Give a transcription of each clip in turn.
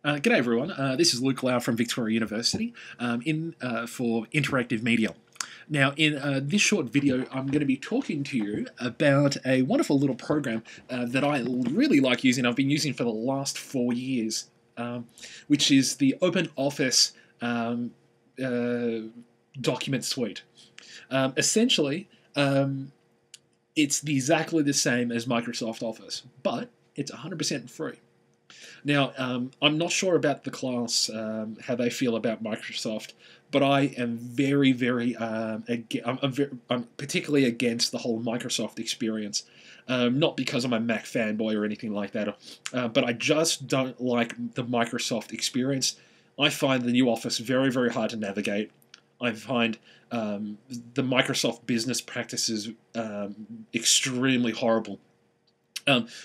G'day everyone, this is Luke Lau from Victoria University for interactive media. Now in this short video I'm going to be talking to you about a wonderful little program that I really like using. I've been using for the last 4 years, which is the OpenOffice document suite. Essentially, it's exactly the same as Microsoft Office, but it's 100% free. Now, I'm not sure about the class, how they feel about Microsoft, but I am I'm particularly against the whole Microsoft experience. Not because I'm a Mac fanboy or anything like that, but I just don't like the Microsoft experience. I find the new Office very hard to navigate. I find the Microsoft business practices extremely horrible.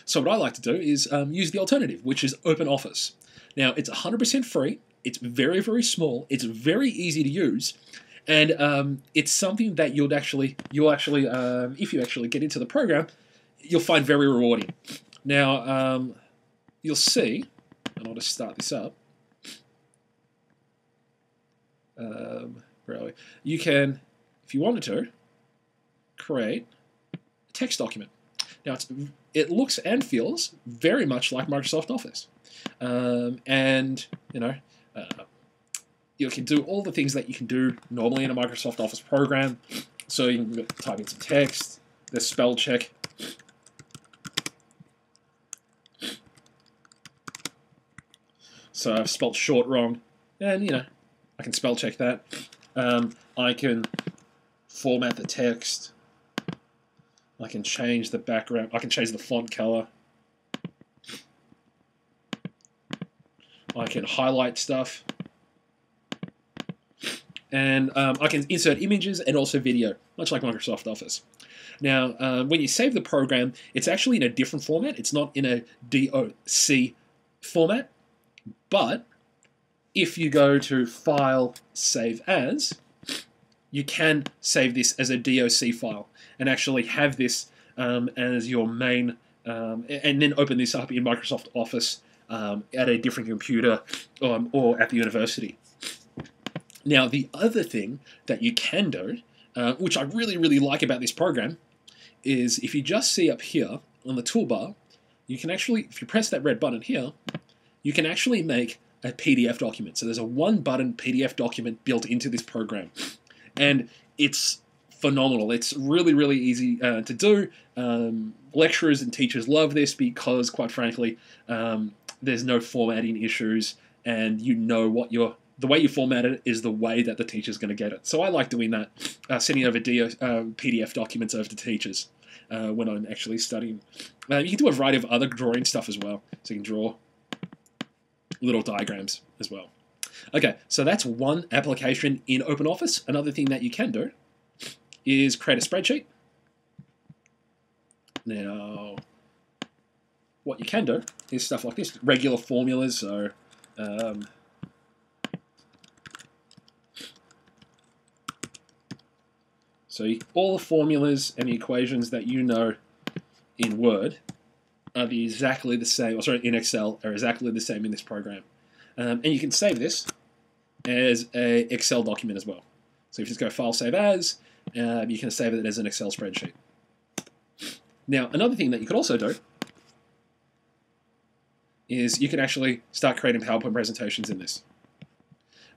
So what I like to do is use the alternative, which is OpenOffice. Now, it's 100% free. It's very small. It's very easy to use, and it's something that if you actually get into the program, you'll find very rewarding. Now, you'll see, and I'll just start this up. You can, if you wanted to, create a text document. Now, it looks and feels very much like Microsoft Office. And, you can do all the things that you can do normally in a Microsoft Office program. So you can type in some text, there's spell check. So I've spelled short wrong, and, I can spell check that. I can format the text. I can change the background. I can change the font color. I can highlight stuff. And I can insert images and also video, much like Microsoft Office. Now, when you save the program, it's actually in a different format. It's not in a DOC format. But if you go to File, Save As, you can save this as a DOC file and actually have this as your main, and then open this up in Microsoft Office at a different computer or at the university. Now, the other thing that you can do, which I really like about this program, is if you just see up here on the toolbar, you can actually, if you press that red button here, you can actually make a PDF document. So there's a one-button PDF document built into this program. And it's phenomenal. It's really easy to do. Lecturers and teachers love this because, quite frankly, there's no formatting issues, and the way you format it is the way that the teacher's going to get it. So I like doing that, sending over PDF documents over to teachers when I'm actually studying. You can do a variety of other drawing stuff as well. So you can draw little diagrams as well. Okay, so that's one application in OpenOffice. Another thing that you can do is create a spreadsheet. Now, what you can do is stuff like this, regular formulas. So, all the formulas and the equations that you know in Word are exactly the same, in Excel, are exactly the same in this program. And you can save this as an Excel document as well. So if you just go File, Save As, you can save it as an Excel spreadsheet. Now, another thing that you could also do is you can actually start creating PowerPoint presentations in this.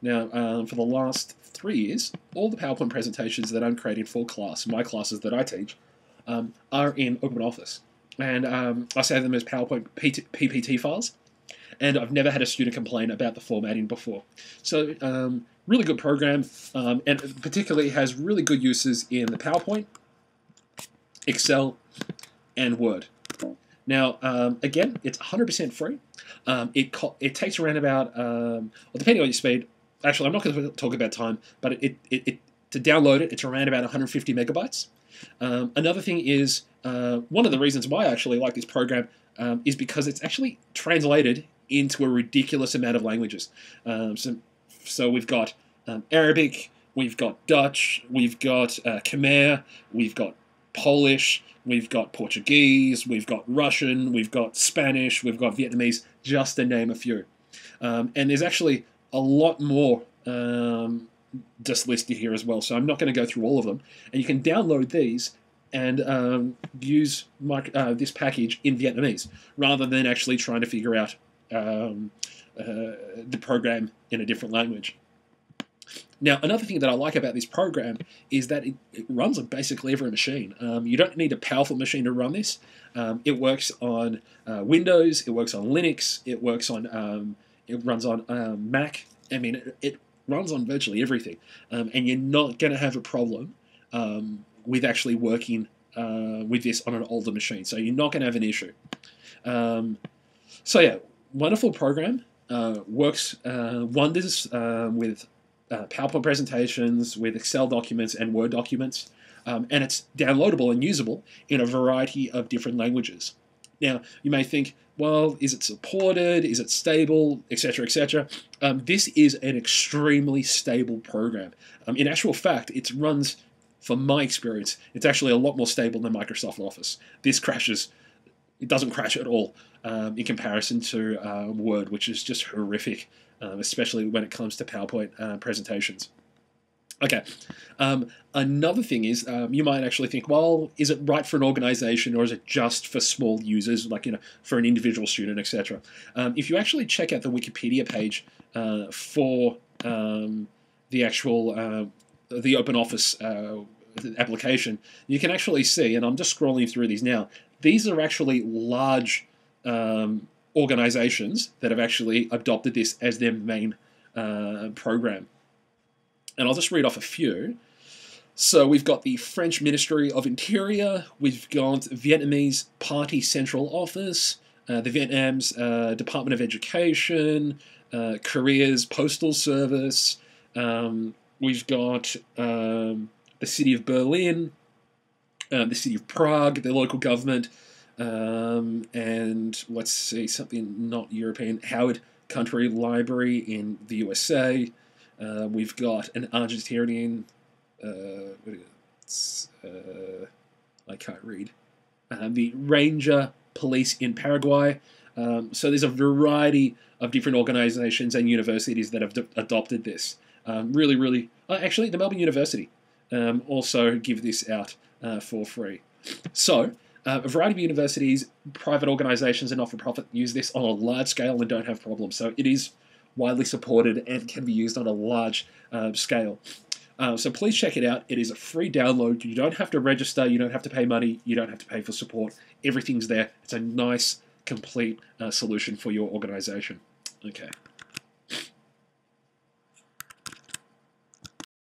Now, for the last 3 years, all the PowerPoint presentations that I'm creating for my classes that I teach, are in OpenOffice. And I save them as PowerPoint PPT files. And I've never had a student complain about the formatting before. So, really good program, and particularly has really good uses in the PowerPoint, Excel, and Word. Now, again, it's 100% free. It takes around about, well, depending on your speed. Actually, I'm not going to talk about time, but to download it, it's around about 150 megabytes. Another thing is, one of the reasons why I actually like this program is because it's actually translated into a ridiculous amount of languages. So we've got Arabic, we've got Dutch, we've got Khmer, we've got Polish, we've got Portuguese, we've got Russian, we've got Spanish, we've got Vietnamese, just to name a few. And there's actually a lot more just listed here as well, so I'm not going to go through all of them. And you can download these and use this package in Vietnamese, rather than actually trying to figure out the program in a different language. Now, another thing that I like about this program is that it runs on basically every machine. You don't need a powerful machine to run this. It works on Windows, it works on Linux, it runs on Mac. I mean, it runs on virtually everything. And you're not going to have a problem with actually working with this on an older machine. So you're not going to have an issue. So yeah, wonderful program. Works wonders with PowerPoint presentations, with Excel documents and Word documents, and it's downloadable and usable in a variety of different languages. Now, you may think, well, is it supported? Is it stable? Etc., etc. This is an extremely stable program. In actual fact, it runs, from my experience, it's actually a lot more stable than Microsoft Office. This crashes. It doesn't crash at all in comparison to Word, which is just horrific. Especially when it comes to PowerPoint presentations. Okay, another thing is you might actually think, well, is it right for an organization or is it just for small users, like, for an individual student, etc.? If you actually check out the Wikipedia page for the actual the OpenOffice application, you can actually see, and I'm just scrolling through these now, these are actually large organizations that have actually adopted this as their main program. And I'll just read off a few. So we've got the French Ministry of Interior, we've got Vietnamese Party Central Office, the Vietnam's Department of Education, Korea's Postal Service, we've got the City of Berlin, the City of Prague, the local government, and let's see, something not European, Howard Country Library in the USA. We've got an Argentinian, I can't read, the Ranger Police in Paraguay. So there's a variety of different organizations and universities that have adopted this. Really, actually, the Melbourne University also give this out for free. So, a variety of universities, private organizations, and not-for-profit use this on a large scale and don't have problems. So it is widely supported and can be used on a large scale. So please check it out. It is a free download. You don't have to register. You don't have to pay money. You don't have to pay for support. Everything's there. It's a nice, complete solution for your organization. Okay.